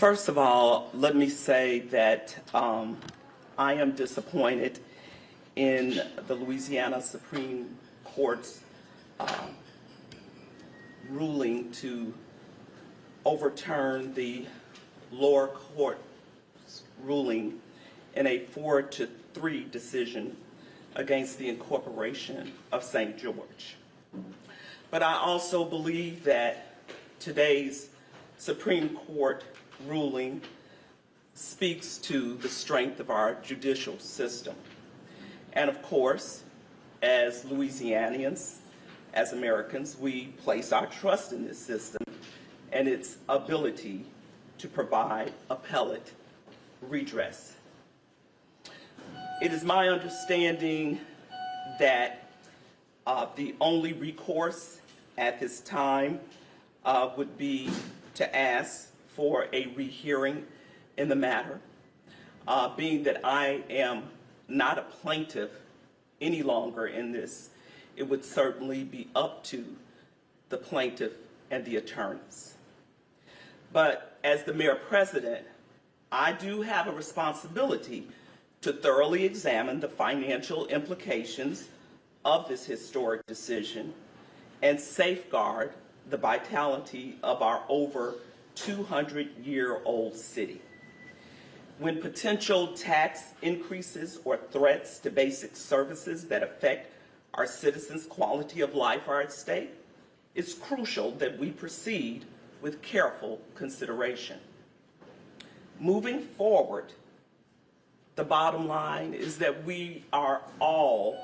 First of all, let me say that I am disappointed in the Louisiana Supreme Court's ruling to overturn the lower court's ruling in a 4-3 decision against the incorporation of St. George. But I also believe that today's Supreme Court ruling speaks to the strength of our judicial system. And of course, as Louisianians, as Americans, we place our trust in this system and its ability to provide appellate redress. It is my understanding that the only recourse at this time would be to ask for a rehearing in the matter. Being that I am not a plaintiff any longer in this, it would certainly be up to the plaintiff and the attorneys. But as the mayor president, I do have a responsibility to thoroughly examine the financial implications of this historic decision and safeguard the vitality of our over 200-year-old city. When potential tax increases or threats to basic services that affect our citizens' quality of life are at stake, it's crucial that we proceed with careful consideration. Moving forward, the bottom line is that we are all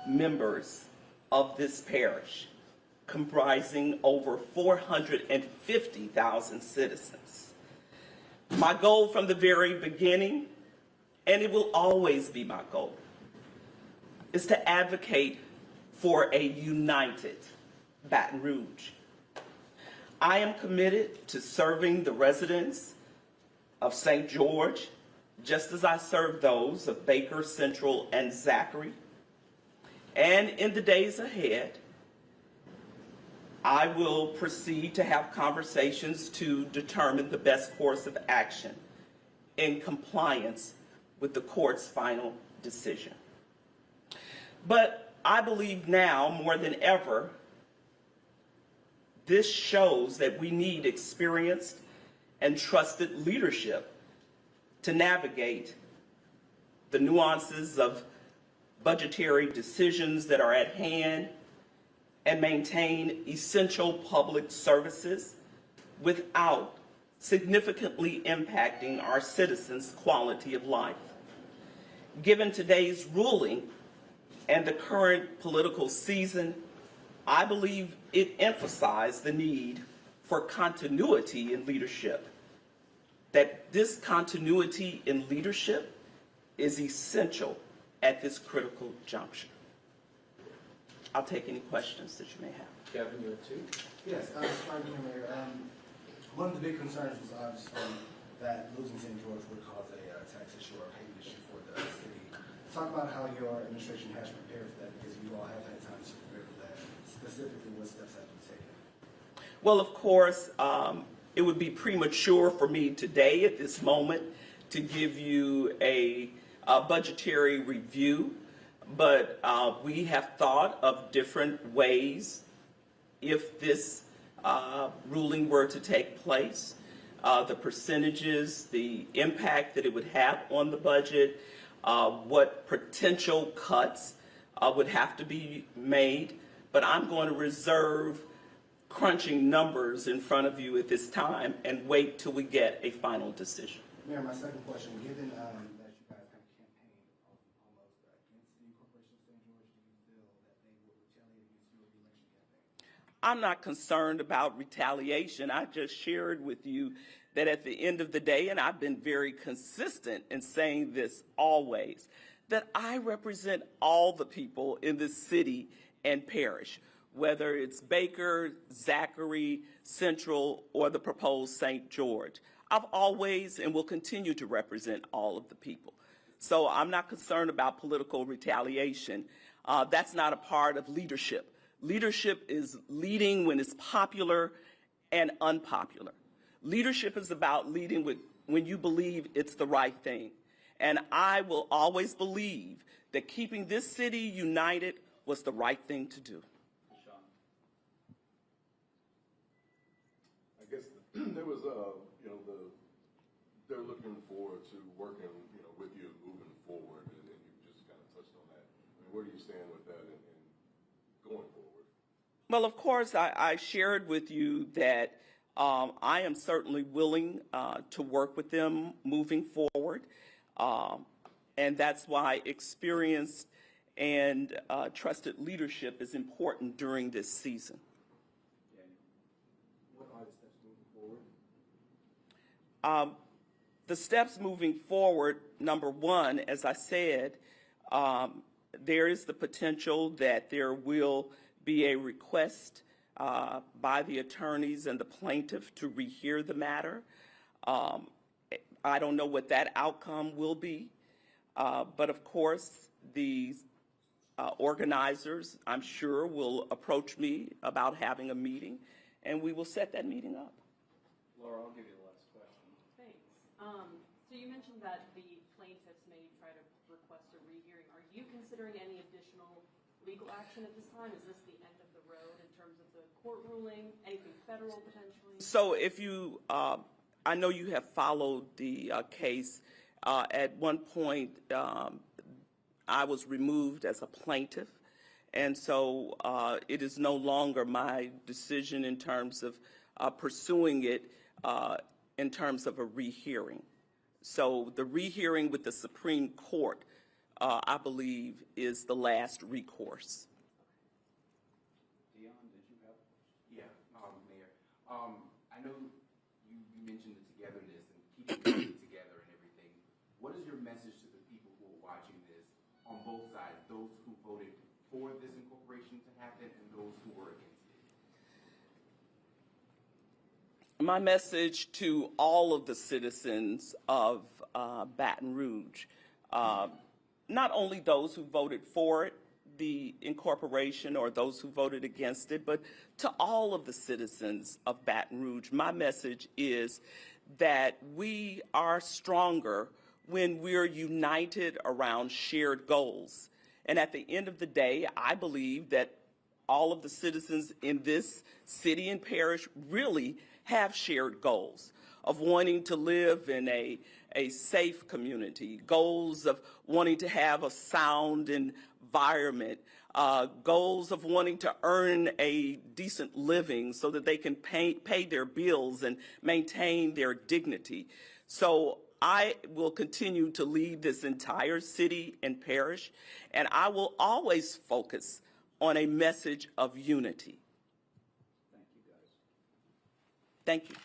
members of this parish, comprising over 450,000 citizens. My goal from the very beginning, and it will always be my goal, is to advocate for a united Baton Rouge. I am committed to serving the residents of St. George just as I serve those of Baker, Central, and Zachary. And in the days ahead, I will proceed to have conversations to determine the best course of action in compliance with the court's final decision. But I believe now more than ever, this shows that we need experienced and trusted leadership to navigate the nuances of budgetary decisions that are at hand and maintain essential public services without significantly impacting our citizens' quality of life. Given today's ruling and the current political season, I believe it emphasized the need for continuity in leadership, that this continuity in leadership is essential at this critical juncture. I'll take any questions that you may have. Kevin, you have two? Yes, Frank Mayor. One of the big concerns was obviously that losing St. George would cause a tax issue or a payment issue for the city. Talk about how your administration has prepared for that, because you all have had time to prepare for that. Specifically, what steps have you taken? Well, of course, it would be premature for me today at this moment to give you a budgetary review, but we have thought of different ways if this ruling were to take place, the percentages, the impact that it would have on the budget, what potential cuts would have to be made. But I'm going to reserve crunching numbers in front of you at this time and wait till we get a final decision. Mayor, my second question, given that you guys have campaigned almost against the incorporation of St. George, do you feel that they will retaliate against your re-election campaign? I'm not concerned about retaliation. I just shared with you that at the end of the day, and I've been very consistent in saying this always, that I represent all the people in this city and parish, whether it's Baker, Zachary, Central, or the proposed St. George. I've always and will continue to represent all of the people. So I'm not concerned about political retaliation. That's not a part of leadership. Leadership is leading when it's popular and unpopular. Leadership is about leading when you believe it's the right thing. And I will always believe that keeping this city united was the right thing to do. Sean. I guess there was, they're looking forward to working, with you moving forward, and you just kind of touched on that. I mean, where do you stand with that and going forward? Well, of course, I shared with you that I am certainly willing to work with them moving forward. And that's why experienced and trusted leadership is important during this season. What are the steps moving forward? The steps moving forward, number one, as I said, there is the potential that there will be a request by the attorneys and the plaintiff to rehear the matter. I don't know what that outcome will be, but of course, the organizers, I'm sure, will approach me about having a meeting, and we will set that meeting up. Laura, I'll give you the last question. Thanks. So you mentioned that the plaintiffs may try to request a rehearing. Are you considering any additional legal action at this time? Is this the end of the road in terms of the court ruling? Anything federal potentially? So if you, I know you have followed the case. At one point, I was removed as a plaintiff, and so it is no longer my decision in terms of pursuing it in terms of a rehearing. So the rehearing with the Supreme Court, I believe, is the last recourse. Dion, did you have? Yeah, Mayor. I know you mentioned the togetherness and keeping the city together and everything. What is your message to the people who are watching this on both sides, those who voted for this incorporation to happen and those who were against it? My message to all of the citizens of Baton Rouge, not only those who voted for it, the incorporation, or those who voted against it, but to all of the citizens of Baton Rouge, my message is that we are stronger when we're united around shared goals. And at the end of the day, I believe that all of the citizens in this city and parish really have shared goals of wanting to live in a safe community, goals of wanting to have a sound environment, goals of wanting to earn a decent living so that they can pay their bills and maintain their dignity. So I will continue to lead this entire city and parish, and I will always focus on a message of unity. Thank you, guys. Thank you.